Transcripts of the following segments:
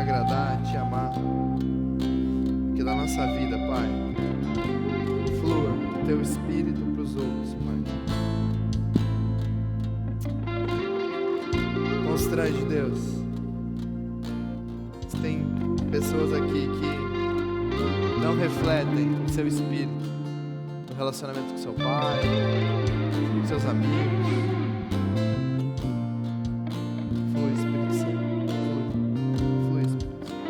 agradar, te amar. Que da nossa vida, Pai, flua o Teu Espírito para os outros, Pai. Constrange, Deus. Tem pessoas aqui que não refletem o Seu Espírito no relacionamento com seu pai, com seus amigos. Flui, Espírito Santo. Flui, Espírito Santo.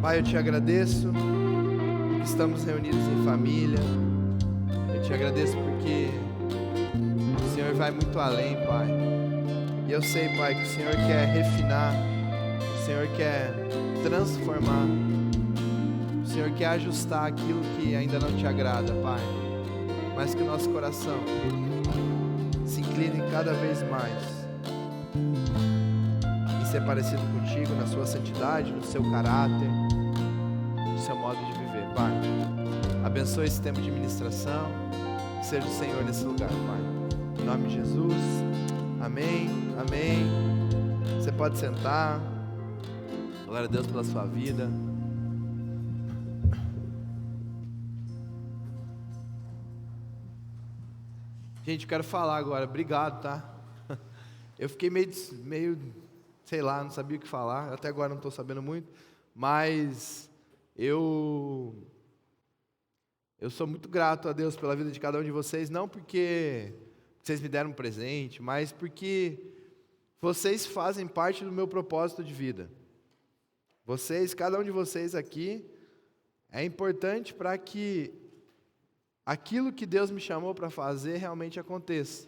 Pai, eu te agradeço que estamos reunidos em família. Eu te agradeço porque o Senhor vai muito além, Pai. E eu sei, Pai, que o Senhor quer refinar, o Senhor quer transformar, o Senhor quer ajustar aquilo que ainda não te agrada, Pai. Mas que o nosso coração se incline cada vez mais em ser parecido contigo, na sua santidade, no seu caráter, no seu modo de viver, Pai. Abençoe esse tempo de ministração, que seja o Senhor nesse lugar, Pai. Em nome de Jesus, amém, amém. Você pode sentar. Glória a Deus pela sua vida. Gente, eu quero falar agora, obrigado, tá? Eu fiquei meio, sei lá, não sabia o que falar, até agora não estou sabendo muito, mas eu sou muito grato a Deus pela vida de cada um de vocês, não porque vocês me deram um presente, mas porque vocês fazem parte do meu propósito de vida. Vocês, cada um de vocês aqui, é importante para que aquilo que Deus me chamou para fazer realmente aconteça.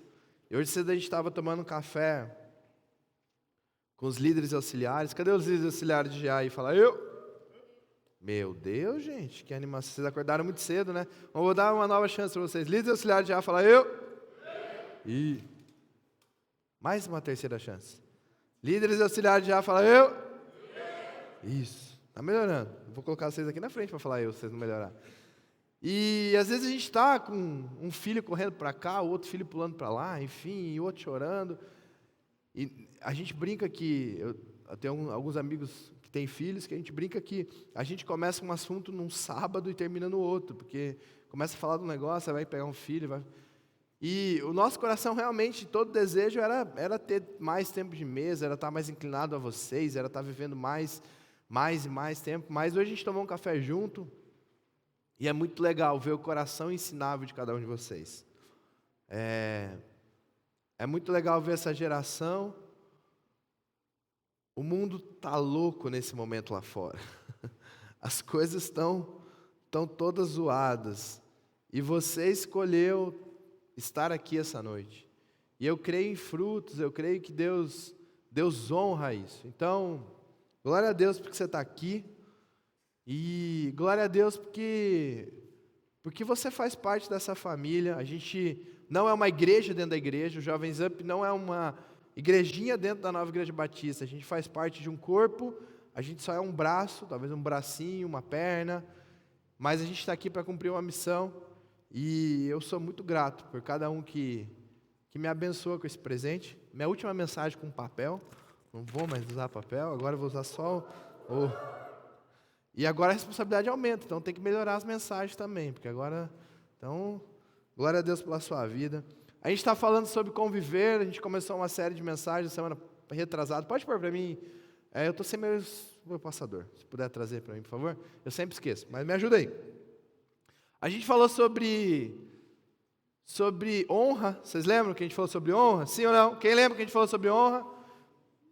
E hoje cedo a gente estava tomando um café com os líderes auxiliares. Cadê os líderes auxiliares de GA aí? Fala, eu. Meu Deus, gente, que animação. Vocês acordaram muito cedo, né? Vou dar uma nova chance para vocês. Líderes auxiliares de GA, fala, eu. E mais uma terceira chance. Líderes auxiliares de GA, fala, eu. Isso, está melhorando. Vou colocar vocês aqui na frente para falar eu, se vocês não melhorarem. E às vezes a gente está com um filho correndo para cá, o outro filho pulando para lá, enfim, e outro chorando. E a gente brinca que, eu tenho alguns amigos que têm filhos, que a gente brinca que a gente começa um assunto num sábado e termina no outro, porque começa a falar de um negócio, vai pegar um filho, vai... E o nosso coração realmente, todo desejo era ter mais tempo de mesa, era estar mais inclinado a vocês, era estar vivendo mais e mais tempo. Mas hoje a gente tomou um café junto, e é muito legal ver o coração ensinável de cada um de vocês. É muito legal ver essa geração. O mundo está louco nesse momento lá fora. As coisas estão todas zoadas. E você escolheu estar aqui essa noite. E eu creio em frutos, eu creio que Deus honra isso. Então, glória a Deus porque você está aqui. E glória a Deus porque você faz parte dessa família. A gente não é uma igreja dentro da igreja, o Jovens Up não é uma igrejinha dentro da Nova Igreja Batista. A gente faz parte de um corpo, a gente só é um braço, talvez um bracinho, uma perna, mas a gente está aqui para cumprir uma missão. E eu sou muito grato por cada um que me abençoa com esse presente. Minha última mensagem com papel, não vou mais usar papel, agora eu vou usar só o... E agora a responsabilidade aumenta, então tem que melhorar as mensagens também, porque agora, então, glória a Deus pela sua vida. A gente está falando sobre conviver, a gente começou uma série de mensagens semana retrasada. Pode pôr para mim, eu estou sem meu passador, se puder trazer para mim, por favor. Eu sempre esqueço, mas me ajuda aí. A gente falou sobre honra, vocês lembram que a gente falou sobre honra? Sim ou não? Quem lembra que a gente falou sobre honra?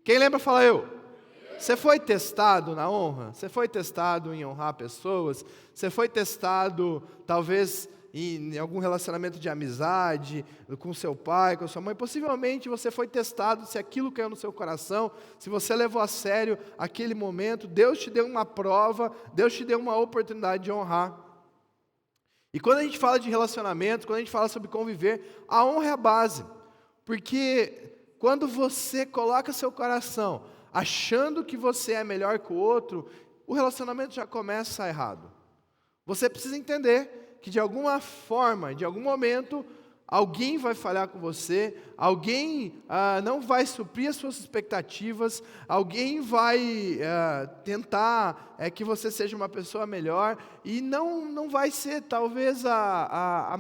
Quem lembra, fala eu. Você foi testado na honra? Você foi testado em honrar pessoas? Você foi testado, talvez, em algum relacionamento de amizade, com seu pai, com sua mãe? Possivelmente você foi testado se aquilo caiu no seu coração, se você levou a sério aquele momento. Deus te deu uma prova, Deus te deu uma oportunidade de honrar. E quando a gente fala de relacionamento, quando a gente fala sobre conviver, a honra é a base. Porque quando você coloca seu coração achando que você é melhor que o outro, o relacionamento já começa errado. Você precisa entender que de alguma forma, de algum momento, alguém vai falhar com você, alguém não vai suprir as suas expectativas, alguém vai tentar que você seja uma pessoa melhor, e não vai ser talvez a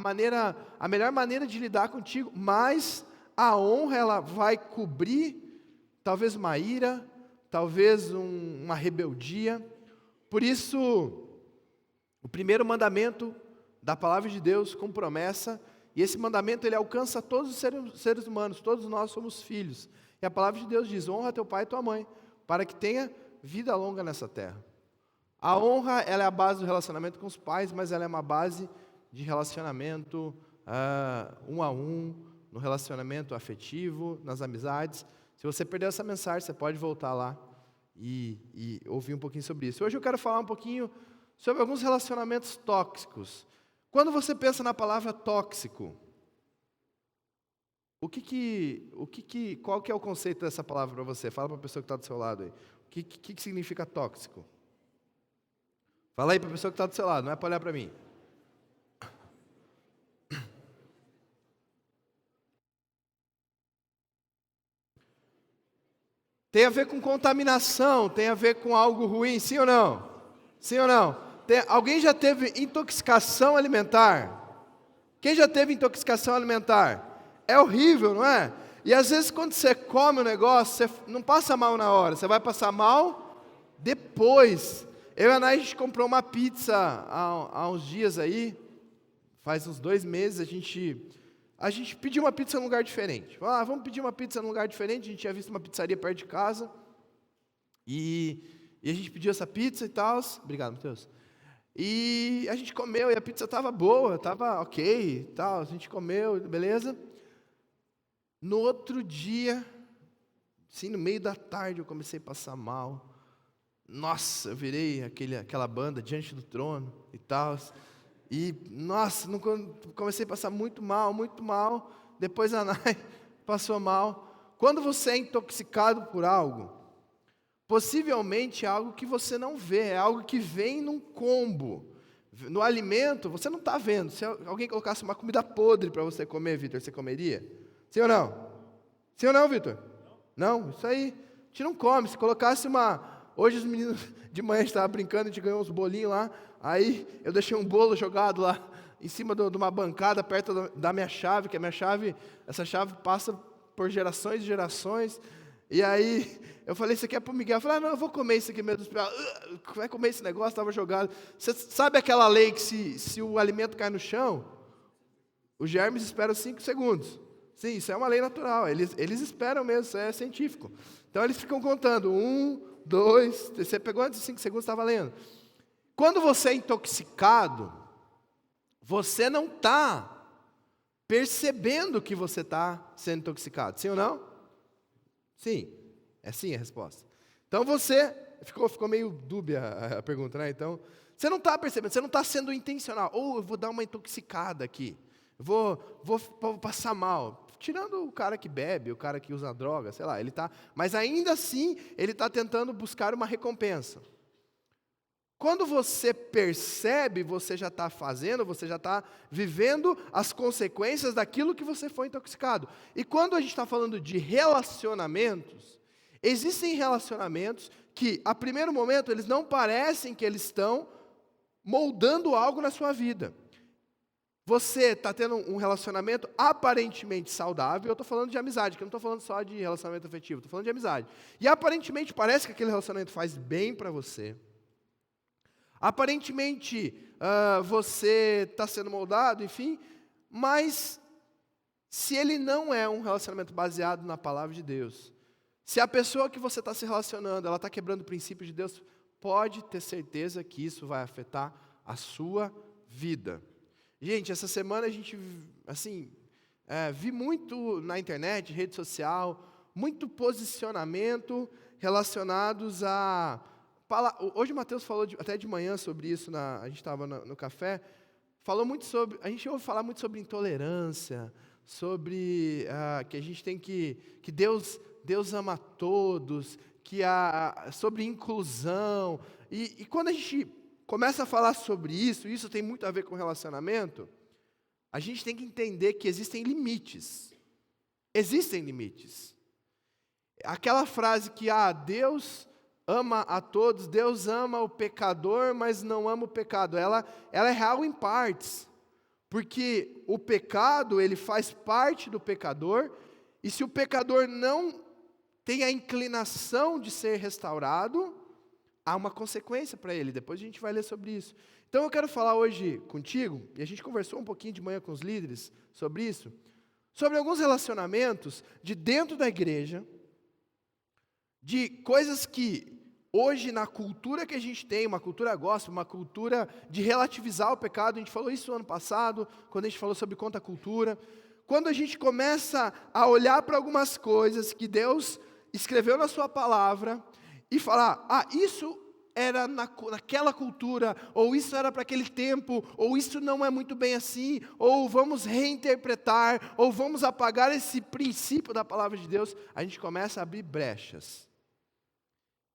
melhor maneira de lidar contigo, mas a honra ela vai cobrir talvez uma ira, talvez uma rebeldia. Por isso, o primeiro mandamento da palavra de Deus com promessa, e esse mandamento ele alcança todos os seres humanos, todos nós somos filhos. E a palavra de Deus diz: honra teu pai e tua mãe, para que tenha vida longa nessa terra. A honra ela é a base do relacionamento com os pais, mas ela é uma base de relacionamento um a um, no relacionamento afetivo, nas amizades. Se você perdeu essa mensagem, você pode voltar lá e ouvir um pouquinho sobre isso. Hoje eu quero falar um pouquinho sobre alguns relacionamentos tóxicos. Quando você pensa na palavra tóxico, qual que é o conceito dessa palavra para você? Fala para a pessoa que está do seu lado aí. O que significa tóxico? Fala aí para a pessoa que está do seu lado, não é para olhar para mim. Tem a ver com contaminação, tem a ver com algo ruim, sim ou não? Sim ou não? Alguém já teve intoxicação alimentar? Quem já teve intoxicação alimentar? É horrível, não é? E às vezes quando você come o negócio, você não passa mal na hora, você vai passar mal depois. Eu e a Nay, a gente comprou uma pizza há uns dias aí, faz uns 2 meses, a gente pediu uma pizza num lugar diferente. Vamos pedir uma pizza num lugar diferente. A gente tinha visto uma pizzaria perto de casa. E a gente pediu essa pizza e tal. Obrigado, Matheus. E a gente comeu e a pizza estava boa, estava ok e tal. A gente comeu, beleza. No outro dia, assim, no meio da tarde, eu comecei a passar mal. Nossa, eu virei aquela banda Diante do Trono e tal. E, nossa, comecei a passar muito mal. Depois a Nay passou mal. Quando você é intoxicado por algo, possivelmente é algo que você não vê, é algo que vem num combo. No alimento, você não está vendo. Se alguém colocasse uma comida podre para você comer, Vitor, você comeria? Sim ou não? Sim ou não, Vitor? Não, isso aí, a gente não come. Se colocasse Hoje os meninos de manhã estavam brincando, a gente ganhou uns bolinhos lá. Aí eu deixei um bolo jogado lá em cima de uma bancada perto da minha chave, que essa chave passa por gerações e gerações. E aí eu falei, isso aqui é para o Miguel. Eu falei, não, eu vou comer isso aqui mesmo. Vai comer esse negócio, estava jogado. Você sabe aquela lei que se o alimento cai no chão, os germes esperam 5 segundos. Sim, isso é uma lei natural, eles esperam mesmo, isso é científico. Então eles ficam contando, 1, 2, você pegou antes de 5 segundos, está valendo. Quando você é intoxicado, você não está percebendo que você está sendo intoxicado, sim ou não? Sim, é sim a resposta. Então você, ficou meio dúbia a pergunta, né? Então, você não está percebendo, você não está sendo intencional. Ou eu vou dar uma intoxicada aqui, vou passar mal. Tirando o cara que bebe, o cara que usa droga, sei lá, mas ainda assim, ele está tentando buscar uma recompensa. Quando você percebe, você já está fazendo, você já está vivendo as consequências daquilo que você foi intoxicado. E quando a gente está falando de relacionamentos, existem relacionamentos que, a primeiro momento, eles não parecem que eles estão moldando algo na sua vida. Você está tendo um relacionamento aparentemente saudável, eu estou falando de amizade, que eu não estou falando só de relacionamento afetivo, estou falando de amizade. E aparentemente parece que aquele relacionamento faz bem para você. Aparentemente você está sendo moldado, enfim, mas se ele não é um relacionamento baseado na palavra de Deus, se a pessoa que você está se relacionando, ela está quebrando o princípio de Deus, pode ter certeza que isso vai afetar a sua vida. Gente, essa semana a gente, assim, vi muito na internet, rede social, muito posicionamento relacionados a... Hoje o Matheus falou até de manhã sobre isso, a gente estava no café, a gente ouve falar muito sobre intolerância, sobre que a gente tem que Deus ama todos, sobre inclusão, e quando a gente começa a falar sobre isso tem muito a ver com relacionamento, a gente tem que entender que existem limites. Existem limites. Aquela frase que, Deus ama a todos, Deus ama o pecador, mas não ama o pecado, ela é real em partes. Porque o pecado, ele faz parte do pecador, e se o pecador não tem a inclinação de ser restaurado, há uma consequência para ele. Depois a gente vai ler sobre isso. Então eu quero falar hoje contigo, e a gente conversou um pouquinho de manhã com os líderes sobre isso, sobre alguns relacionamentos de dentro da igreja, de coisas que hoje na cultura que a gente tem, uma cultura gospel, uma cultura de relativizar o pecado, a gente falou isso ano passado, quando a gente falou sobre contracultura, quando a gente começa a olhar para algumas coisas que Deus escreveu na sua palavra, e falar, isso era naquela cultura, ou isso era para aquele tempo, ou isso não é muito bem assim, ou vamos reinterpretar, ou vamos apagar esse princípio da palavra de Deus, a gente começa a abrir brechas.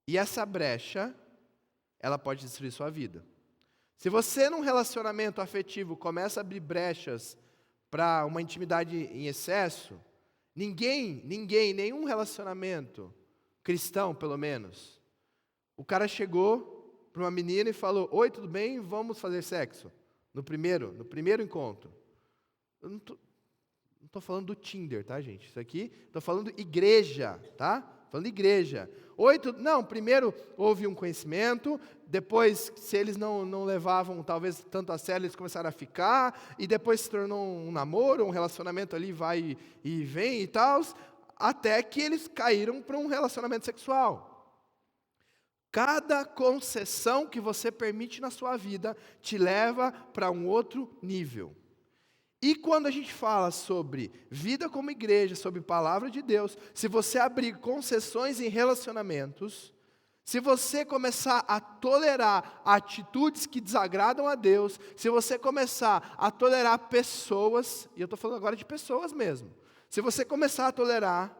E essa brecha, ela pode destruir sua vida. Se você num relacionamento afetivo começa a abrir brechas para uma intimidade em excesso, nenhum relacionamento cristão pelo menos, o cara chegou para uma menina e falou, oi, tudo bem? Vamos fazer sexo. No primeiro encontro. Eu não estou falando do Tinder, tá, gente? Isso aqui, estou falando igreja, tá? Falando igreja. Oi, tudo... Não, primeiro houve um conhecimento, depois, se eles não levavam talvez tanto a sério, eles começaram a ficar, e depois se tornou um namoro, um relacionamento ali vai e vem e tal, até que eles caíram para um relacionamento sexual. Cada concessão que você permite na sua vida te leva para um outro nível. E quando a gente fala sobre vida como igreja, sobre palavra de Deus, se você abrir concessões em relacionamentos, se você começar a tolerar atitudes que desagradam a Deus, se você começar a tolerar pessoas, e eu estou falando agora de pessoas mesmo, se você começar a tolerar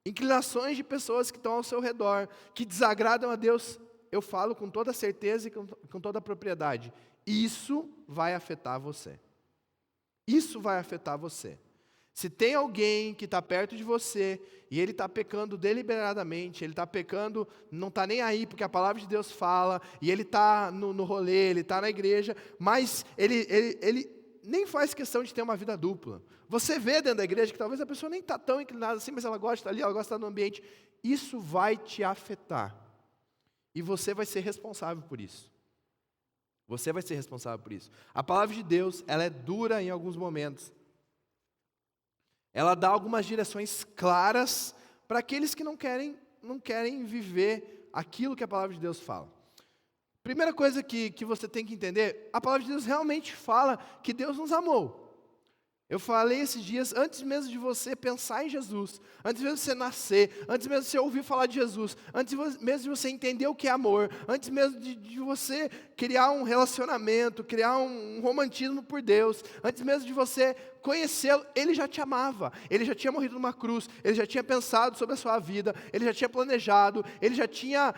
inclinações de pessoas que estão ao seu redor, que desagradam a Deus, eu falo com toda certeza e com toda propriedade, isso vai afetar você. Isso vai afetar você. Se tem alguém que está perto de você, e ele está pecando deliberadamente, ele está pecando, não está nem aí, porque a palavra de Deus fala, e ele está no rolê, ele está na igreja, mas ele nem faz questão de ter uma vida dupla. Você vê dentro da igreja que talvez a pessoa nem está tão inclinada assim, mas ela gosta de estar ali, ela gosta de estar no ambiente. Isso vai te afetar. E você vai ser responsável por isso. Você vai ser responsável por isso. A palavra de Deus, ela é dura em alguns momentos. Ela dá algumas direções claras para aqueles que não querem viver aquilo que a palavra de Deus fala. Primeira coisa que você tem que entender, a palavra de Deus realmente fala que Deus nos amou. Eu falei esses dias, antes mesmo de você pensar em Jesus, antes mesmo de você nascer, antes mesmo de você ouvir falar de Jesus, antes mesmo de você entender o que é amor, antes mesmo de você criar um relacionamento, criar um romantismo por Deus, antes mesmo de você conhecê-lo, Ele já te amava, Ele já tinha morrido numa cruz, Ele já tinha pensado sobre a sua vida, Ele já tinha planejado, Ele já tinha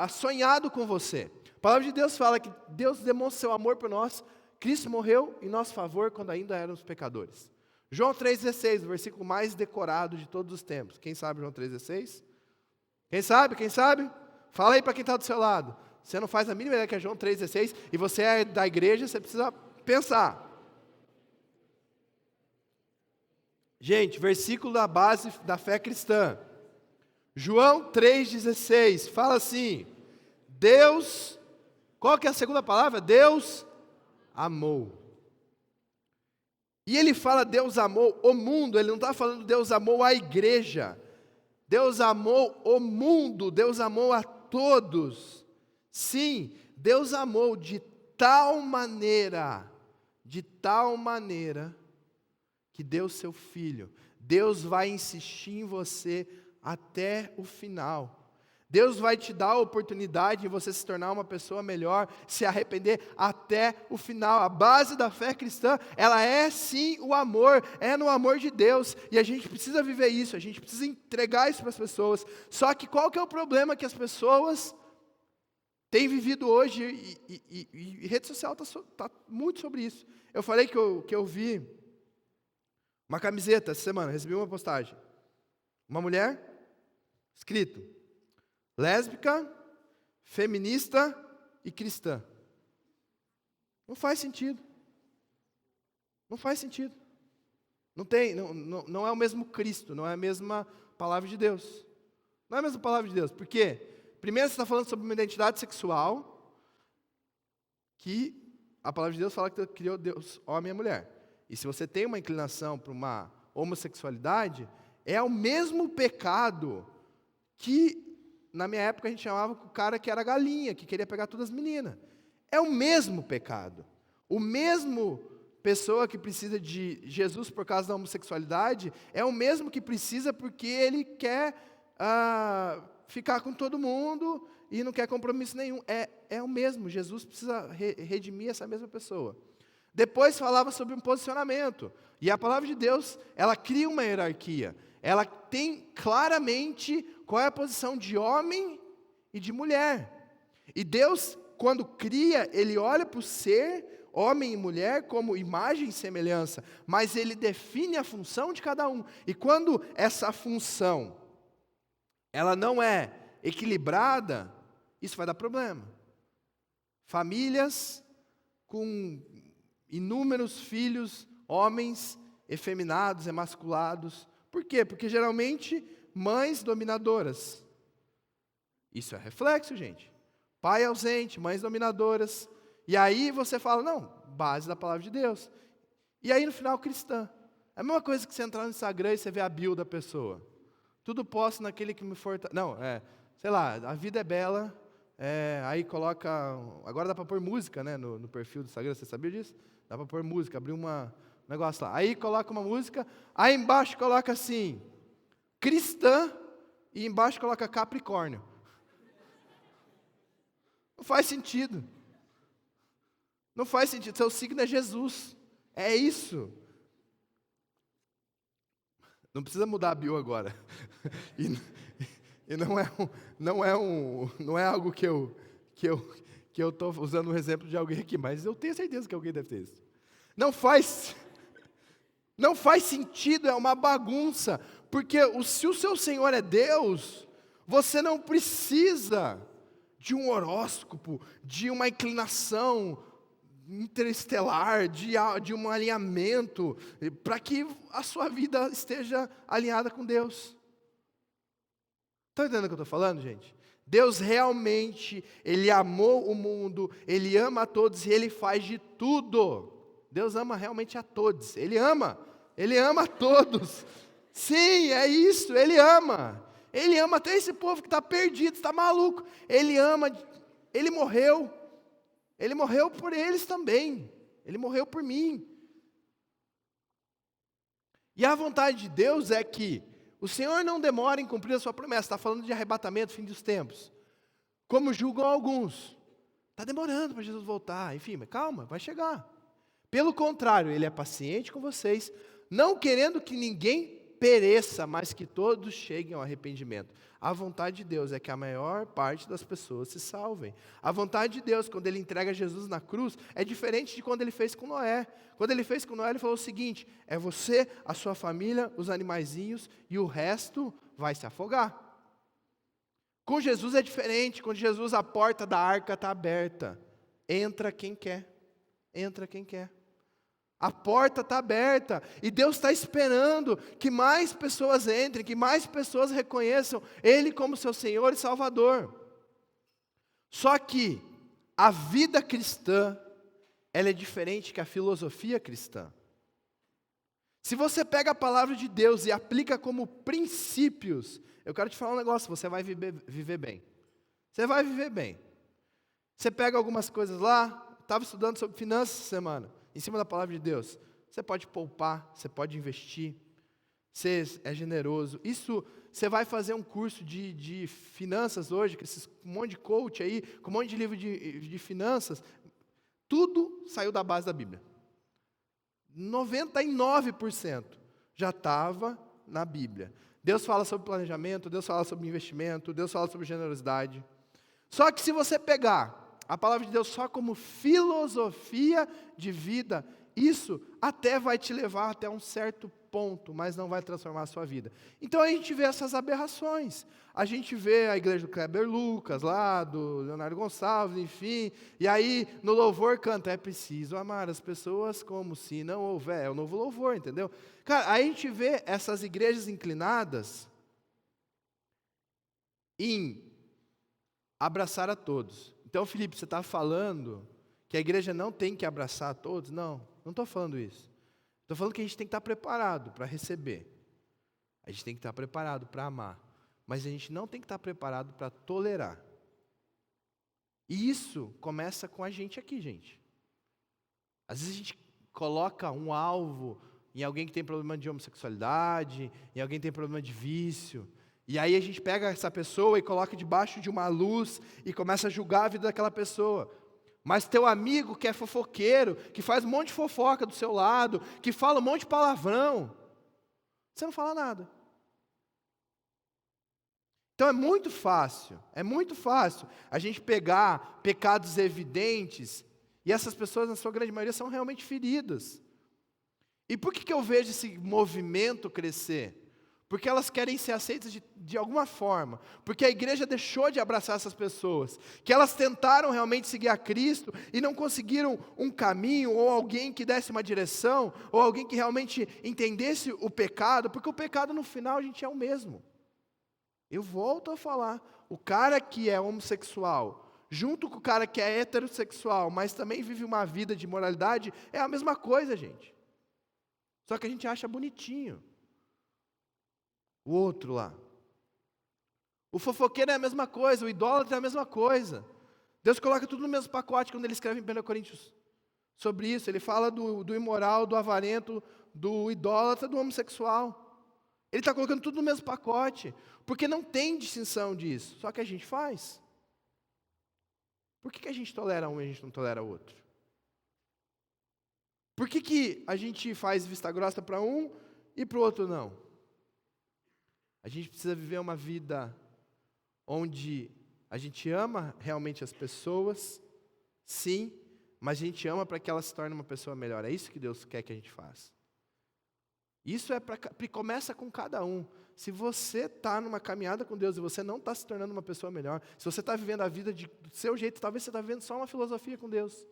sonhado com você. A palavra de Deus fala que Deus demonstra seu amor por nós. Cristo morreu em nosso favor quando ainda éramos pecadores. João 3,16, o versículo mais decorado de todos os tempos. Quem sabe João 3,16? Quem sabe? Quem sabe? Fala aí para quem está do seu lado. Você não faz a mínima ideia que é João 3,16 e você é da igreja, você precisa pensar. Gente, versículo da base da fé cristã. João 3,16, fala assim, Deus, qual que é a segunda palavra? Deus amou. E ele fala Deus amou o mundo, ele não está falando Deus amou a igreja. Deus amou o mundo, Deus amou a todos. Sim, Deus amou de tal maneira, que deu seu Filho. Deus vai insistir em você até o final. Deus vai te dar a oportunidade de você se tornar uma pessoa melhor, se arrepender até o final. A base da fé cristã, ela é sim o amor, é no amor de Deus, e a gente precisa viver isso, a gente precisa entregar isso para as pessoas. Só que qual que é o problema que as pessoas tem vivido hoje, e rede social está muito sobre isso. Eu falei que eu vi uma camiseta essa semana, recebi uma postagem. Uma mulher, escrito, lésbica, feminista e cristã. Não faz sentido. Não faz sentido. Não é o mesmo Cristo, não é a mesma palavra de Deus. Não é a mesma palavra de Deus. Por quê? Primeiro você está falando sobre uma identidade sexual, que a palavra de Deus fala que criou Deus, homem e mulher. E se você tem uma inclinação para uma homossexualidade, é o mesmo pecado que, na minha época, a gente chamava o cara que era galinha, que queria pegar todas as meninas. É o mesmo pecado. O mesmo pessoa que precisa de Jesus por causa da homossexualidade, é o mesmo que precisa porque ele quer ficar com todo mundo e não quer compromisso nenhum. É o mesmo, Jesus precisa redimir essa mesma pessoa. Depois falava sobre um posicionamento. E a palavra de Deus, ela cria uma hierarquia. Ela tem claramente qual é a posição de homem e de mulher. E Deus, quando cria, Ele olha para o ser, homem e mulher, como imagem e semelhança. Mas Ele define a função de cada um. E quando essa função, ela não é equilibrada, isso vai dar problema. Famílias com inúmeros filhos, homens efeminados, emasculados. Por quê? Porque geralmente mães dominadoras. Isso é reflexo, gente. Pai ausente, mães dominadoras. E aí você fala, não, base da palavra de Deus. E aí no final, cristã. É a mesma coisa que você entrar no Instagram e você ver a bio da pessoa. Tudo posso naquele que me fortalece. Não, sei lá, a vida é bela. Aí coloca. Agora dá para pôr música, né, no perfil do Instagram, você sabia disso? Dá para pôr música, abrir um negócio lá. Aí coloca uma música, aí embaixo coloca assim, cristã, e embaixo coloca Capricórnio. Não faz sentido. Não faz sentido. Seu signo é Jesus. É isso. Não precisa mudar a bio agora. E não é algo que eu estou usando um exemplo de alguém aqui, mas eu tenho certeza que alguém deve ter isso. Não faz sentido, é uma bagunça, porque se o seu Senhor é Deus, você não precisa de um horóscopo, de uma inclinação interestelar, de um alinhamento, para que a sua vida esteja alinhada com Deus. Estão entendendo o que eu estou falando, gente? Deus realmente, Ele amou o mundo, Ele ama a todos e Ele faz de tudo. Deus ama realmente a todos, Ele ama a todos. Sim, é isso, Ele ama até esse povo que está perdido, está maluco. Ele ama, Ele morreu por eles também, Ele morreu por mim. E a vontade de Deus é que o Senhor não demora em cumprir a sua promessa. Está falando de arrebatamento, fim dos tempos. Como julgam alguns. Está demorando para Jesus voltar. Enfim, mas calma, vai chegar. Pelo contrário, Ele é paciente com vocês, não querendo que ninguém pereça, mas que todos cheguem ao arrependimento. A vontade de Deus é que a maior parte das pessoas se salvem. A vontade de Deus, quando Ele entrega Jesus na cruz, é diferente de quando Ele fez com Noé. Quando Ele fez com Noé, Ele falou o seguinte, é você, a sua família, os animaizinhos, e o resto vai se afogar. Com Jesus é diferente. Com Jesus a porta da arca está aberta. Entra quem quer. Entra quem quer. A porta está aberta e Deus está esperando que mais pessoas entrem, que mais pessoas reconheçam Ele como seu Senhor e Salvador. Só que a vida cristã, ela é diferente que a filosofia cristã. Se você pega a palavra de Deus e aplica como princípios, eu quero te falar um negócio, você vai viver bem. Você vai viver bem. Você pega algumas coisas lá, estava estudando sobre finanças essa semana. Em cima da palavra de Deus, você pode poupar, você pode investir, você é generoso. Isso, você vai fazer um curso de finanças hoje, com um monte de coach aí, com um monte de livro de finanças, tudo saiu da base da Bíblia. 99% já estava na Bíblia. Deus fala sobre planejamento, Deus fala sobre investimento, Deus fala sobre generosidade. Só que se você pegar a palavra de Deus só como filosofia de vida, isso até vai te levar até um certo ponto, mas não vai transformar a sua vida. Então a gente vê essas aberrações. A gente vê a igreja do Kleber Lucas, lá, do Leonardo Gonçalves, enfim, e aí no louvor canta, é preciso amar as pessoas como se não houver, é o novo louvor, entendeu? Cara, aí a gente vê essas igrejas inclinadas em abraçar a todos. Então, Felipe, você está falando que a igreja não tem que abraçar a todos? Não estou falando isso. Estou falando que a gente tem que estar preparado para receber. A gente tem que estar preparado para amar. Mas a gente não tem que estar preparado para tolerar. E isso começa com a gente aqui, gente. Às vezes a gente coloca um alvo em alguém que tem problema de homossexualidade, em alguém que tem problema de vício. E aí a gente pega essa pessoa e coloca debaixo de uma luz e começa a julgar a vida daquela pessoa. Mas teu amigo que é fofoqueiro, que faz um monte de fofoca do seu lado, que fala um monte de palavrão, você não fala nada. Então é muito fácil a gente pegar pecados evidentes, e essas pessoas, na sua grande maioria, são realmente feridas. E por que eu vejo esse movimento crescer? Porque elas querem ser aceitas de alguma forma, porque a igreja deixou de abraçar essas pessoas, que elas tentaram realmente seguir a Cristo, e não conseguiram um caminho, ou alguém que desse uma direção, ou alguém que realmente entendesse o pecado, porque o pecado no final, a gente, é o mesmo. Eu volto a falar, o cara que é homossexual, junto com o cara que é heterossexual, mas também vive uma vida de moralidade, é a mesma coisa, gente. Só que a gente acha bonitinho o outro lá. O fofoqueiro é a mesma coisa, o idólatra é a mesma coisa. Deus coloca tudo no mesmo pacote quando ele escreve em 1 Coríntios sobre isso. Ele fala do imoral, do avarento, do idólatra, do homossexual. Ele está colocando tudo no mesmo pacote, porque não tem distinção disso, só que a gente faz. Por que a gente tolera um e a gente não tolera o outro? Por que a gente faz vista grossa para um e para o outro não? A gente precisa viver uma vida onde a gente ama realmente as pessoas, sim, mas a gente ama para que elas se tornem uma pessoa melhor. É isso que Deus quer que a gente faça. Isso começa com cada um. Se você está numa caminhada com Deus e você não está se tornando uma pessoa melhor, se você está vivendo a vida do seu jeito, talvez você está vivendo só uma filosofia com Deus.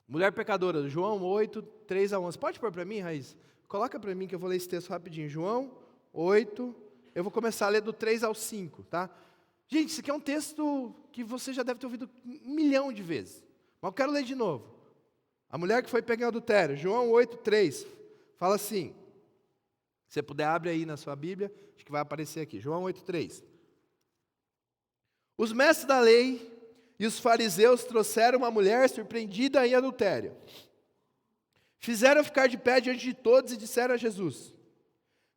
Mulher pecadora, João 8, 3 a 11. Pode pôr para mim, Raiz? Coloca para mim que eu vou ler esse texto rapidinho. João 8, eu vou começar a ler do 3 ao 5, tá? Gente, isso aqui é um texto que você já deve ter ouvido 1 milhão de vezes. Mas eu quero ler de novo. A mulher que foi pega em adultério, João 8, 3. Fala assim, se você puder, abre aí na sua Bíblia, acho que vai aparecer aqui, João 8,3. Os mestres da lei e os fariseus trouxeram uma mulher surpreendida em adultério. Fizeram ficar de pé diante de todos e disseram a Jesus,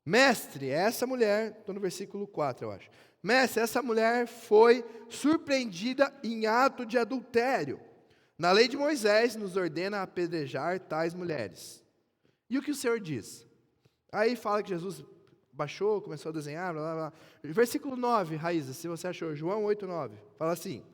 mestre, essa mulher, estou no versículo 4 eu acho, mestre, essa mulher foi surpreendida em ato de adultério. Na lei de Moisés nos ordena apedrejar tais mulheres. E o que o Senhor diz? Aí fala que Jesus baixou, começou a desenhar, blá, blá, blá. Versículo 9, Raíza, se você achou, João 8, 9. Fala assim.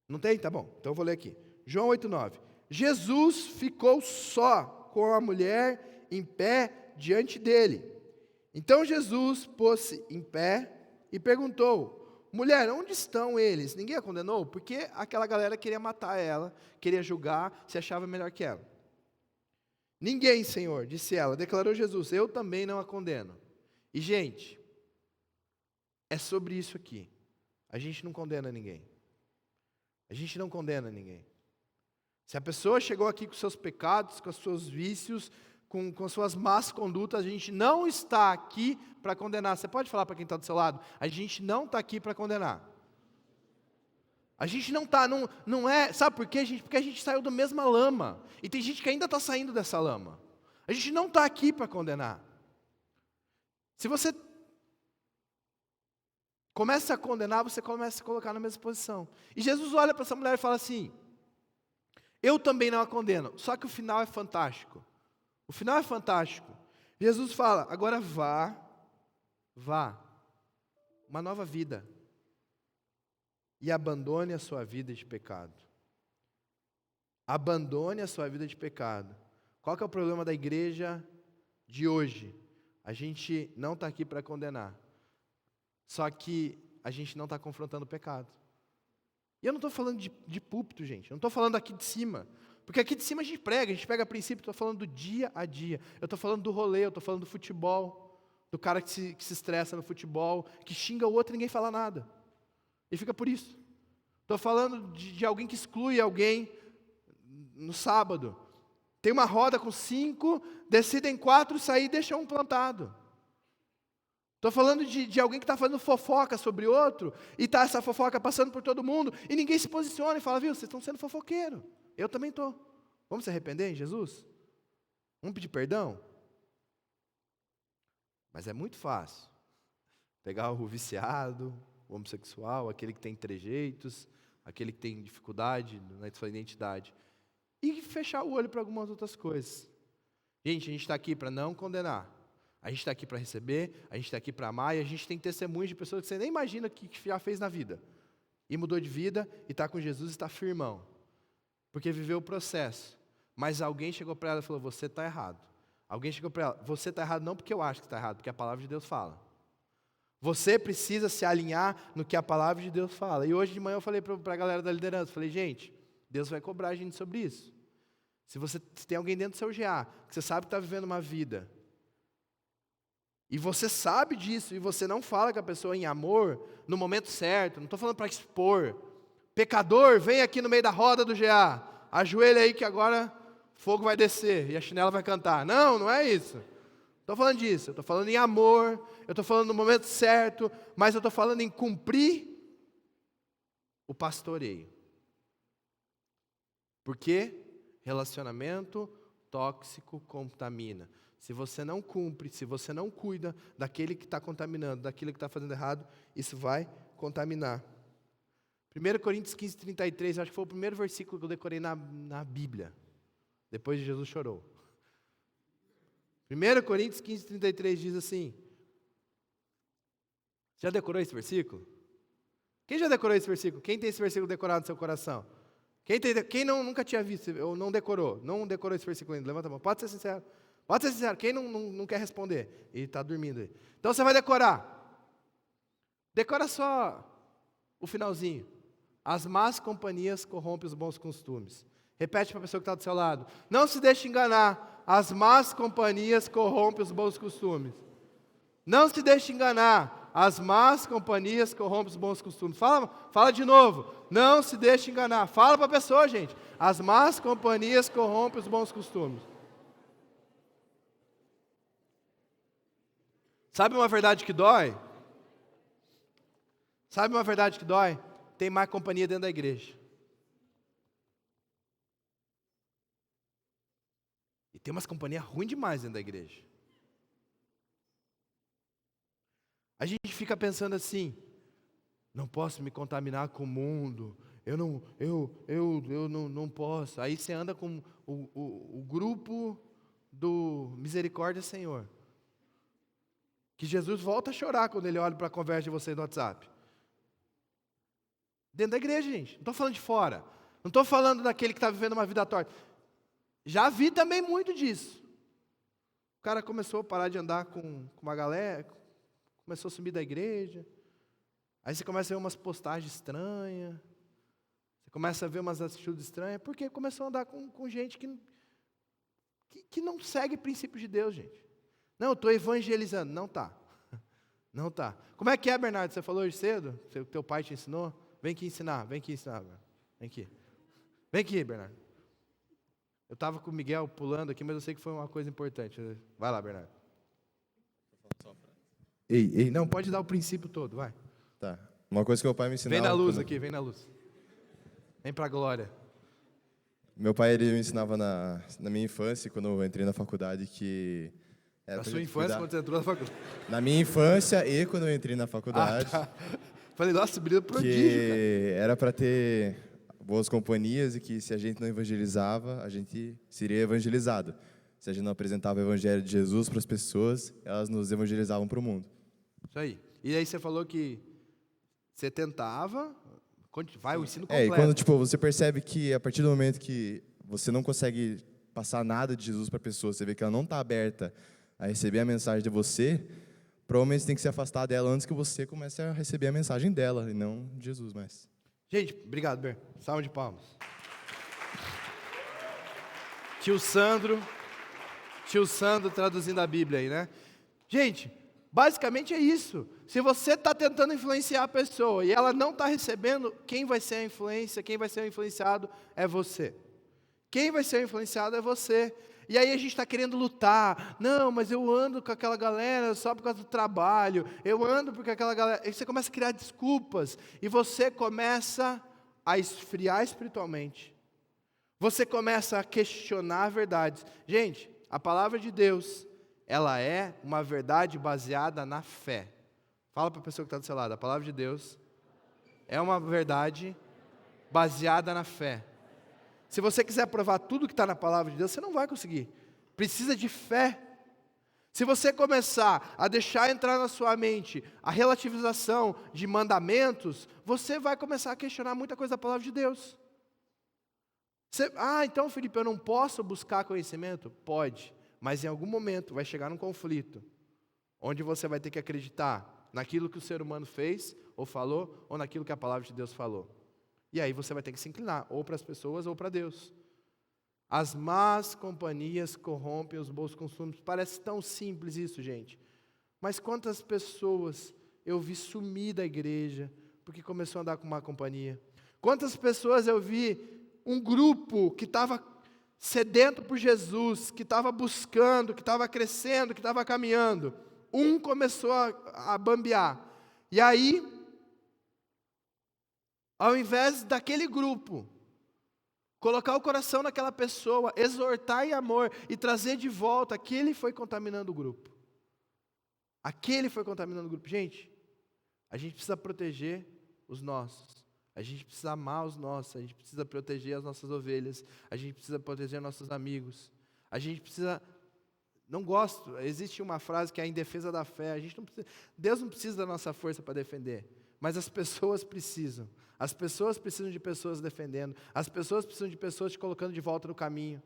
Não tem? Tá bom, então eu vou ler aqui. João 8, 9. Jesus ficou só com a mulher em pé diante dele. Então Jesus pôs-se em pé e perguntou, mulher, onde estão eles? Ninguém a condenou? Porque aquela galera queria matar ela, queria julgar, se achava melhor que ela. Ninguém, Senhor, disse ela, declarou Jesus, eu também não a condeno. E, gente, é sobre isso aqui. A gente não condena ninguém. A gente não condena ninguém. Se a pessoa chegou aqui com seus pecados, com os seus vícios, com suas más condutas, a gente não está aqui para condenar. Você pode falar para quem está do seu lado? A gente não está aqui para condenar. A gente não está, não é, sabe por quê, gente? Porque a gente saiu da mesma lama, e tem gente que ainda está saindo dessa lama. A gente não está aqui para condenar. Se você começa a condenar, você começa a colocar na mesma posição. E Jesus olha para essa mulher e fala assim, eu também não a condeno, só que o final é fantástico. O final é fantástico. Jesus fala, agora vá, uma nova vida. e abandone a sua vida de pecado. Abandone a sua vida de pecado. Qual que é o problema da igreja de hoje? A gente não está aqui para condenar. Só que a gente não está confrontando o pecado. E eu não estou falando de púlpito, gente. Eu não estou falando aqui de cima. Porque aqui de cima a gente pega princípio. Estou falando do dia a dia. Eu estou falando do rolê, eu estou falando do futebol. Do cara que se estressa no futebol, que xinga o outro e ninguém fala nada. E fica por isso. Estou falando de alguém que exclui alguém no sábado. Tem uma roda com 5, decidem 4 sair e deixam um plantado. Estou falando de alguém que está fazendo fofoca sobre outro, e está essa fofoca passando por todo mundo, e ninguém se posiciona e fala, viu, vocês estão sendo fofoqueiro. Eu também estou. Vamos se arrepender em Jesus? Vamos pedir perdão? Mas é muito fácil. Pegar o viciado, o homossexual, aquele que tem trejeitos, aquele que tem dificuldade na sua identidade, e fechar o olho para algumas outras coisas. Gente, a gente está aqui para não condenar. A gente está aqui para receber, a gente está aqui para amar, e a gente tem testemunhos de pessoas que você nem imagina que já fez na vida. E mudou de vida, e está com Jesus, e está firmão. Porque viveu o processo. Mas alguém chegou para ela e falou, você está errado. Alguém chegou para ela, você está errado não porque eu acho que está errado, porque a palavra de Deus fala. Você precisa se alinhar no que a palavra de Deus fala. E hoje de manhã eu falei para a galera da liderança, falei, gente, Deus vai cobrar a gente sobre isso. Se tem alguém dentro do seu GA, que você sabe que está vivendo uma vida, e você sabe disso, e você não fala com a pessoa em amor, no momento certo, não estou falando para expor. Pecador, vem aqui no meio da roda do GA, ajoelha aí que agora fogo vai descer, e a chinela vai cantar. Não, não é isso. Estou falando disso, eu estou falando em amor, eu estou falando no momento certo, mas eu estou falando em cumprir o pastoreio. Porque relacionamento tóxico contamina. Se você não cumpre, se você não cuida daquele que está contaminando, daquilo que está fazendo errado, isso vai contaminar. 1 Coríntios 15, 33, acho que foi o primeiro versículo que eu decorei na Bíblia. Depois de Jesus chorou. 1 Coríntios 15, 33 diz assim. Já decorou esse versículo? Quem já decorou esse versículo? Quem tem esse versículo decorado no seu coração? Quem nunca tinha visto, ou não decorou esse versículo ainda? Levanta a mão, pode ser sincero. Pode ser sincero, quem não quer responder? E está dormindo aí. Então você vai decorar. Decora só o finalzinho. As más companhias corrompem os bons costumes. Repete para a pessoa que está do seu lado. Não se deixe enganar. As más companhias corrompem os bons costumes. Não se deixe enganar. As más companhias corrompem os bons costumes. Fala de novo. Não se deixe enganar. Fala para a pessoa, gente. As más companhias corrompem os bons costumes. Sabe uma verdade que dói? Sabe uma verdade que dói? Tem má companhia dentro da igreja. E tem umas companhias ruins demais dentro da igreja. A gente fica pensando assim, não posso me contaminar com o mundo, eu não posso. Aí você anda com o grupo do Misericórdia Senhor. Que Jesus volta a chorar quando ele olha para a conversa de vocês no WhatsApp. Dentro da igreja, gente. Não estou falando de fora. Não estou falando daquele que está vivendo uma vida torta. Já vi também muito disso. O cara começou a parar de andar com uma galera, começou a sumir da igreja. Aí você começa a ver umas postagens estranhas. Você começa a ver umas atitudes estranhas. Porque começou a andar com gente que não segue princípios de Deus, gente. Não, eu estou evangelizando. Não está. Não está. Como é que é, Bernardo? Você falou hoje cedo? Teu pai te ensinou? Vem aqui ensinar. Vem aqui. Vem aqui, Bernardo. Eu estava com o Miguel pulando aqui, mas eu sei que foi uma coisa importante. Vai lá, Bernardo. Ei, não, pode dar o princípio todo, vai. Tá. Uma coisa que meu pai me ensinava... Vem na luz aqui, vem na luz. Vem para a glória. Meu pai, ele me ensinava na minha infância, quando eu entrei na faculdade, que... Na sua infância, quando você entrou na faculdade? Na minha infância e quando eu entrei na faculdade. Tá. Falei, nossa, brilho prodígio, que era para ter boas companhias e que se a gente não evangelizava, a gente seria evangelizado. Se a gente não apresentava o evangelho de Jesus para as pessoas, elas nos evangelizavam para o mundo. Isso aí. E aí você falou que você tentava Vai o ensino E completo. quando você percebe que a partir do momento que você não consegue passar nada de Jesus para a pessoa, você vê que ela não está aberta a receber a mensagem de você, provavelmente você tem que se afastar dela antes que você comece a receber a mensagem dela, e não de Jesus mais. Gente, obrigado, Ber. Salve de palmas. Tio Sandro traduzindo a Bíblia aí, né? Gente, basicamente é isso. Se você está tentando influenciar a pessoa e ela não está recebendo, quem vai ser a influência, quem vai ser o influenciado é você. Quem vai ser o influenciado é você. E aí a gente está querendo lutar. Não, mas eu ando com aquela galera só por causa do trabalho. Eu ando porque aquela galera... E você começa a criar desculpas. E você começa a esfriar espiritualmente. Você começa a questionar verdades. Gente, a palavra de Deus, ela é uma verdade baseada na fé. Fala para a pessoa que está do seu lado. A palavra de Deus é uma verdade baseada na fé. Se você quiser provar tudo que está na palavra de Deus, você não vai conseguir. Precisa de fé. Se você começar a deixar entrar na sua mente a relativização de mandamentos, você vai começar a questionar muita coisa da palavra de Deus. Então, Felipe, eu não posso buscar conhecimento? Pode, mas em algum momento vai chegar num conflito, onde você vai ter que acreditar naquilo que o ser humano fez, ou falou, ou naquilo que a palavra de Deus falou. E aí você vai ter que se inclinar, ou para as pessoas, ou para Deus. As más companhias corrompem os bons costumes. Parece tão simples isso, gente. Mas quantas pessoas eu vi sumir da igreja, porque começou a andar com má companhia? Quantas pessoas eu vi um grupo que estava sedento por Jesus, que estava buscando, que estava crescendo, que estava caminhando, começou a bambear, e aí, ao invés daquele grupo colocar o coração naquela pessoa, exortar em amor e trazer de volta, aquele foi contaminando o grupo. Gente, a gente precisa proteger os nossos. A gente precisa amar os nossos, a gente precisa proteger as nossas ovelhas, a gente precisa proteger nossos amigos, a gente precisa... Não gosto, existe uma frase que é em defesa da fé, Deus não precisa da nossa força para defender, mas as pessoas precisam. As pessoas precisam de pessoas defendendo, as pessoas precisam de pessoas te colocando de volta no caminho.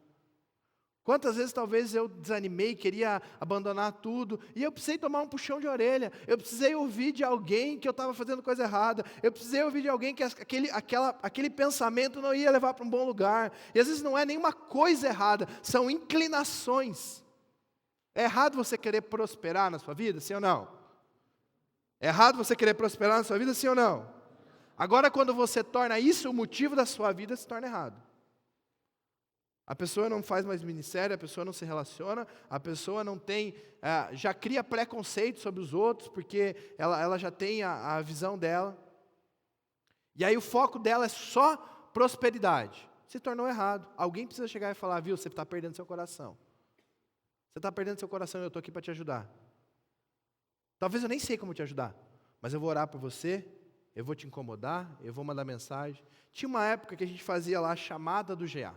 Quantas vezes talvez eu desanimei, queria abandonar tudo, e eu precisei tomar um puxão de orelha, eu precisei ouvir de alguém que eu estava fazendo coisa errada, eu precisei ouvir de alguém que aquele pensamento não ia levar para um bom lugar, e às vezes não é nenhuma coisa errada, são inclinações. É errado você querer prosperar na sua vida, sim ou não? É errado você querer prosperar na sua vida, sim ou não? Agora, quando você torna isso o motivo da sua vida, se torna errado. A pessoa não faz mais ministério, a pessoa não se relaciona, a pessoa não tem, já cria preconceito sobre os outros, porque ela já tem a visão dela. E aí o foco dela é só prosperidade. Se tornou errado. Alguém precisa chegar e falar, viu, você está perdendo seu coração. Você está perdendo seu coração e eu estou aqui para te ajudar. Talvez eu nem sei como te ajudar, mas eu vou orar por você, eu vou te incomodar, eu vou mandar mensagem. Tinha uma época que a gente fazia lá a chamada do GA.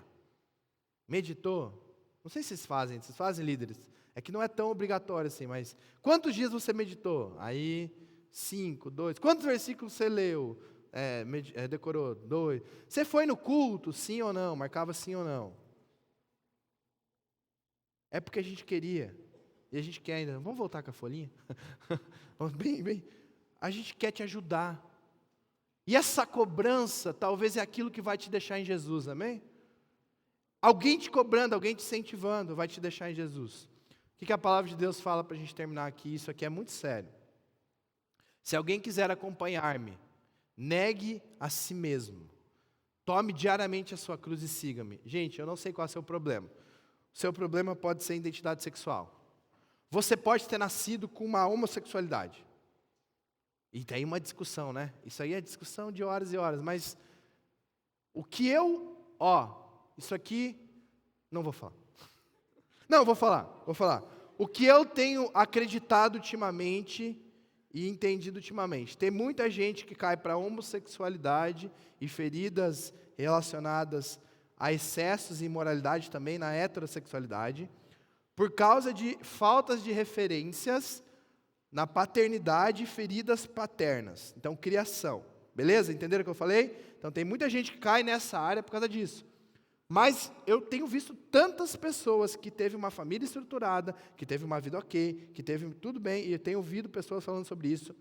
Meditou? Não sei se vocês fazem líderes. É que não é tão obrigatório assim, mas quantos dias você meditou? Aí, 5, 2. Quantos versículos você leu? Decorou? 2. Você foi no culto? Sim ou não? Marcava sim ou não? É porque a gente queria. E a gente quer ainda. Vamos voltar com a folhinha? bem. A gente quer te ajudar. E essa cobrança talvez é aquilo que vai te deixar em Jesus, amém? Alguém te cobrando, alguém te incentivando, vai te deixar em Jesus. O que a palavra de Deus fala para a gente terminar aqui? Isso aqui é muito sério. Se alguém quiser acompanhar-me, negue a si mesmo. Tome diariamente a sua cruz e siga-me. Gente, eu não sei qual é o seu problema. O seu problema pode ser identidade sexual. Você pode ter nascido com uma homossexualidade. E tem uma discussão, né? Isso aí é discussão de horas e horas, mas o que isso aqui, não vou falar. Não, vou falar. O que eu tenho acreditado ultimamente e entendido ultimamente. Tem muita gente que cai para a homossexualidade e feridas relacionadas a excessos e imoralidade também na heterossexualidade, por causa de faltas de referências na paternidade e feridas paternas. Então, criação. Beleza? Entenderam o que eu falei? Então tem muita gente que cai nessa área por causa disso. Mas eu tenho visto tantas pessoas que teve uma família estruturada, que teve uma vida ok, que teve tudo bem, e eu tenho ouvido pessoas falando sobre isso,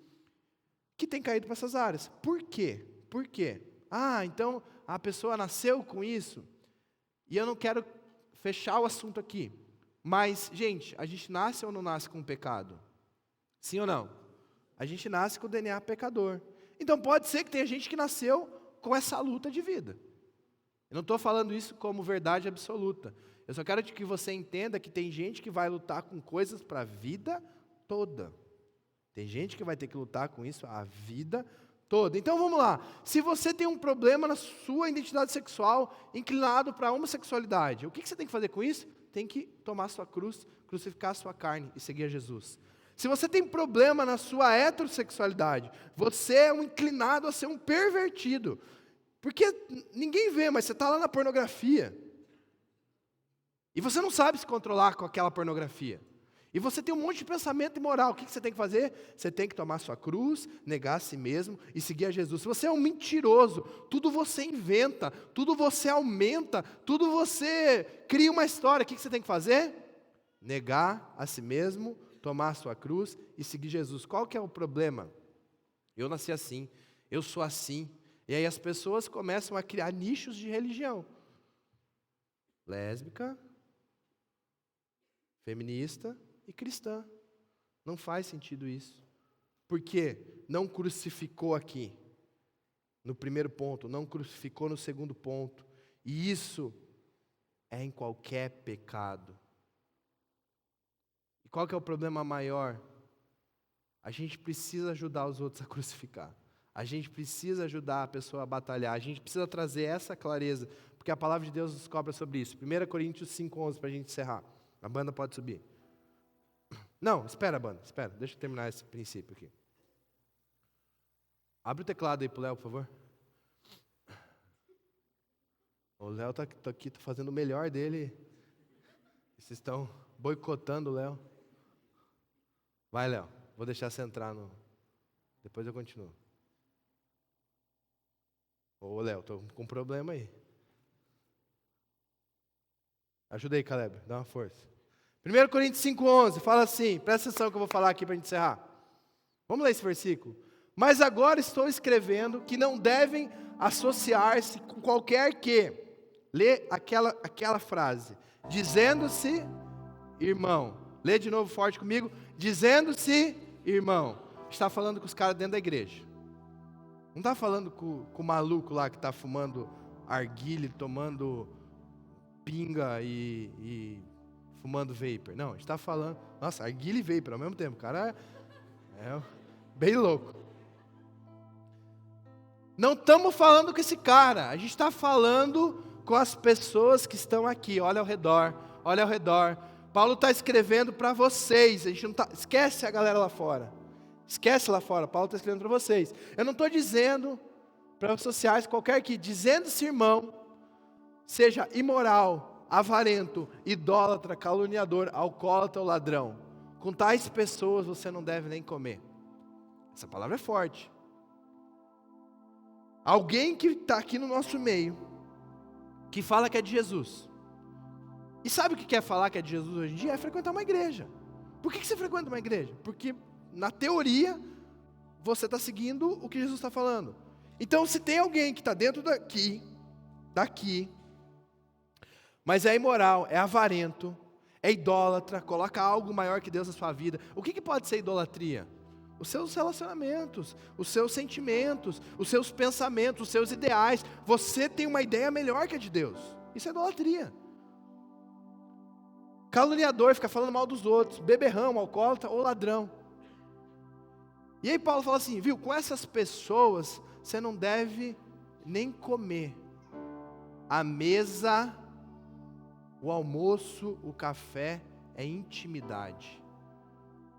que tem caído para essas áreas. Por quê? Por quê? Então a pessoa nasceu com isso, e eu não quero fechar o assunto aqui. Mas, gente, a gente nasce ou não nasce com um pecado? Sim ou não? A gente nasce com o DNA pecador. Então pode ser que tenha gente que nasceu com essa luta de vida. Eu não estou falando isso como verdade absoluta. Eu só quero que você entenda que tem gente que vai lutar com coisas para a vida toda. Tem gente que vai ter que lutar com isso a vida toda. Então vamos lá. Se você tem um problema na sua identidade sexual, inclinado para a homossexualidade, o que você tem que fazer com isso? Tem que tomar sua cruz, crucificar a sua carne e seguir a Jesus. Se você tem problema na sua heterossexualidade, você é um inclinado a ser um pervertido. Porque ninguém vê, mas você está lá na pornografia. E você não sabe se controlar com aquela pornografia. E você tem um monte de pensamento imoral. O que você tem que fazer? Você tem que tomar sua cruz, negar a si mesmo e seguir a Jesus. Se você é um mentiroso, tudo você inventa, tudo você aumenta, tudo você cria uma história. O que você tem que fazer? Negar a si mesmo, tomar a sua cruz e seguir Jesus. Qual que é o problema? Eu nasci assim, eu sou assim. E aí as pessoas começam a criar nichos de religião. Lésbica, feminista e cristã. Não faz sentido isso. Por quê? Não crucificou aqui, no primeiro ponto, não crucificou no segundo ponto. E isso é em qualquer pecado. E qual que é o problema maior? A gente precisa ajudar os outros a crucificar. A gente precisa ajudar a pessoa a batalhar. A gente precisa trazer essa clareza, porque a palavra de Deus nos cobra sobre isso. 1 Coríntios 5:11, para a gente encerrar. A banda pode subir. Não, espera, banda, espera. Deixa eu terminar esse princípio aqui. Abre o teclado aí pro Léo, por favor. O Léo está aqui, tá fazendo o melhor dele. Vocês estão boicotando o Léo. Vai, Léo. Vou deixar você entrar no... Depois eu continuo. Ô, Léo, estou com um problema aí. Ajuda aí, Caleb, dá uma força. 1 Coríntios 5:11, fala assim, presta atenção que eu vou falar aqui para a gente encerrar. Vamos ler esse versículo. Mas agora estou escrevendo que não devem associar-se com qualquer que. Lê aquela frase. Dizendo-se irmão. Lê de novo forte comigo. Dizendo-se irmão. Está falando com os caras dentro da igreja. Não está falando com o maluco lá que está fumando arguile, tomando pinga e fumando vapor. Não, a gente está falando... Nossa, arguile e vapor ao mesmo tempo. O cara é bem louco. Não estamos falando com esse cara. A gente está falando com as pessoas que estão aqui. Olha ao redor, olha ao redor. Paulo está escrevendo para vocês. A gente não tá... Esquece a galera lá fora. Esquece lá fora, Paulo está escrevendo para vocês. Eu não estou dizendo para os sociais qualquer que, dizendo-se irmão, seja imoral, avarento, idólatra, caluniador, alcoólatra ou ladrão. Com tais pessoas você não deve nem comer. Essa palavra é forte. Alguém que está aqui no nosso meio, que fala que é de Jesus. E sabe o que quer falar que é de Jesus hoje em dia? É frequentar uma igreja. Por que você frequenta uma igreja? Porque, na teoria, você está seguindo o que Jesus está falando. Então, se tem alguém que está dentro daqui, mas é imoral, é avarento, é idólatra, coloca algo maior que Deus na sua vida. O que pode ser idolatria? Os seus relacionamentos, os seus sentimentos, os seus pensamentos, os seus ideais. Você tem uma ideia melhor que a de Deus. Isso é idolatria. Caluniador, fica falando mal dos outros, beberrão, alcoólatra ou ladrão. E aí Paulo fala assim, viu, com essas pessoas você não deve nem comer. A mesa, o almoço, o café é intimidade.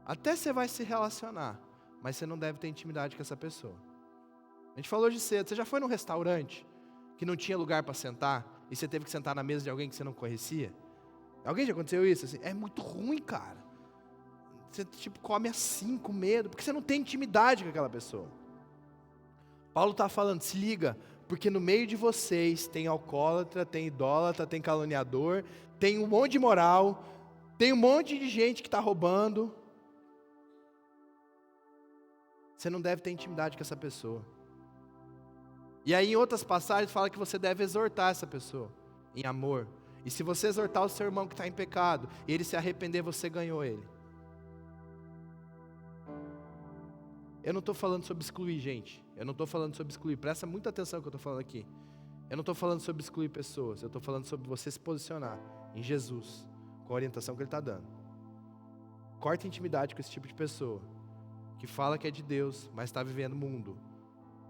Até você vai se relacionar, mas você não deve ter intimidade com essa pessoa. A gente falou hoje cedo, você já foi num restaurante que não tinha lugar para sentar e você teve que sentar na mesa de alguém que você não conhecia? Alguém já aconteceu isso? Assim, é muito ruim, cara. Você come assim, com medo, porque você não tem intimidade com aquela pessoa. Paulo está falando, se liga, porque no meio de vocês tem alcoólatra, tem idólatra, tem caluniador, tem um monte de moral, tem um monte de gente que está roubando. Você não deve ter intimidade com essa pessoa. E aí em outras passagens fala que você deve exortar essa pessoa, em amor. E se você exortar o seu irmão que está em pecado, e ele se arrepender, você ganhou ele. Eu não estou falando sobre excluir gente. Eu não estou falando sobre excluir. Presta muita atenção no que eu estou falando aqui. Eu não estou falando sobre excluir pessoas. Eu estou falando sobre você se posicionar em Jesus, com a orientação que Ele está dando. Corta intimidade com esse tipo de pessoa, que fala que é de Deus, mas está vivendo o mundo.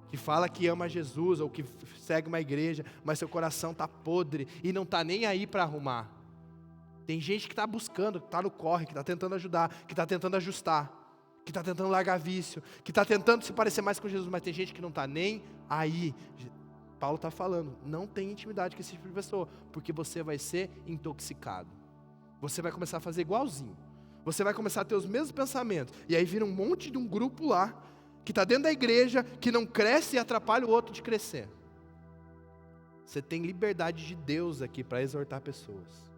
Que fala que ama Jesus, ou que segue uma igreja, mas seu coração está podre, e não está nem aí para arrumar. Tem gente que está buscando, que está no corre, que está tentando ajudar, que está tentando ajustar, que está tentando largar vício, que está tentando se parecer mais com Jesus, mas tem gente que não está nem aí. Paulo está falando, não tem intimidade com esse tipo de pessoa, porque você vai ser intoxicado. Você vai começar a fazer igualzinho. Você vai começar a ter os mesmos pensamentos, e aí vira um monte de um grupo lá, que está dentro da igreja, que não cresce e atrapalha o outro de crescer. Você tem liberdade de Deus aqui para exortar pessoas,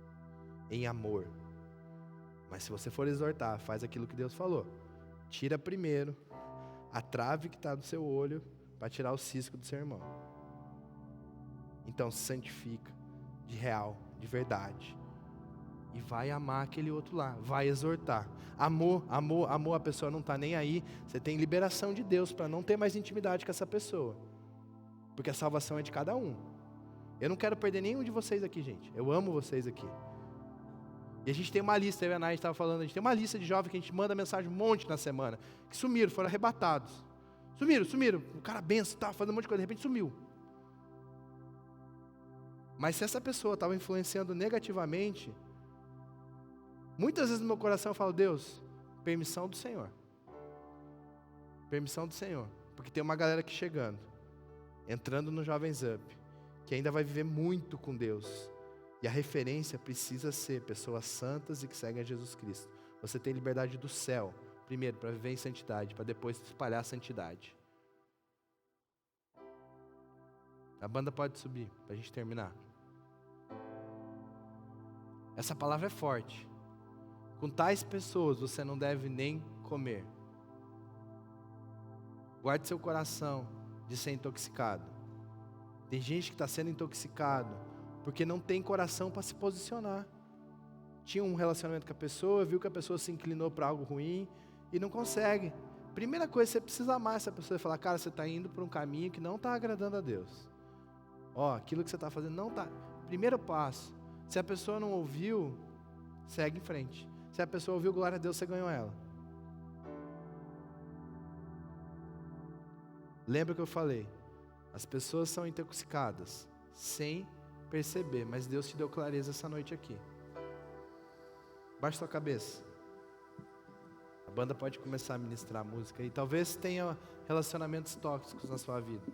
em amor. Mas se você for exortar, faz aquilo que Deus falou. Tira primeiro a trave que está no seu olho, para tirar o cisco do seu irmão. Então se santifica, de real, de verdade. E vai amar aquele outro lá, vai exortar. Amor, a pessoa não está nem aí. Você tem liberação de Deus para não ter mais intimidade com essa pessoa. Porque a salvação é de cada um. Eu não quero perder nenhum de vocês aqui, gente. Eu amo vocês aqui. E a gente tem uma lista, eu e a Nai estava falando, a gente tem uma lista de jovens que a gente manda mensagem um monte na semana, que sumiram, foram arrebatados. Sumiram. O cara benção, estava fazendo um monte de coisa, de repente sumiu. Mas se essa pessoa estava influenciando negativamente, muitas vezes no meu coração eu falo, Deus, permissão do Senhor. Permissão do Senhor. Porque tem uma galera aqui chegando, entrando no Jovens Up, que ainda vai viver muito com Deus. E a referência precisa ser pessoas santas e que seguem a Jesus Cristo. Você tem liberdade do céu, primeiro, para viver em santidade, para depois espalhar a santidade. A banda pode subir, para a gente terminar. Essa palavra é forte. Com tais pessoas você não deve nem comer. Guarde seu coração de ser intoxicado. Tem gente que está sendo intoxicado porque não tem coração para se posicionar. Tinha um relacionamento com a pessoa, viu que a pessoa se inclinou para algo ruim e não consegue. Primeira coisa, você precisa amar essa pessoa e falar, cara, você está indo por um caminho que não está agradando a Deus. Aquilo que você está fazendo não está. Primeiro passo, se a pessoa não ouviu, segue em frente. Se a pessoa ouviu, glória a Deus, você ganhou ela. Lembra que eu falei? As pessoas são intoxicadas sem perceber, mas Deus te deu clareza essa noite aqui. Baixe sua cabeça. A banda pode começar a ministrar a música e talvez tenha relacionamentos tóxicos na sua vida.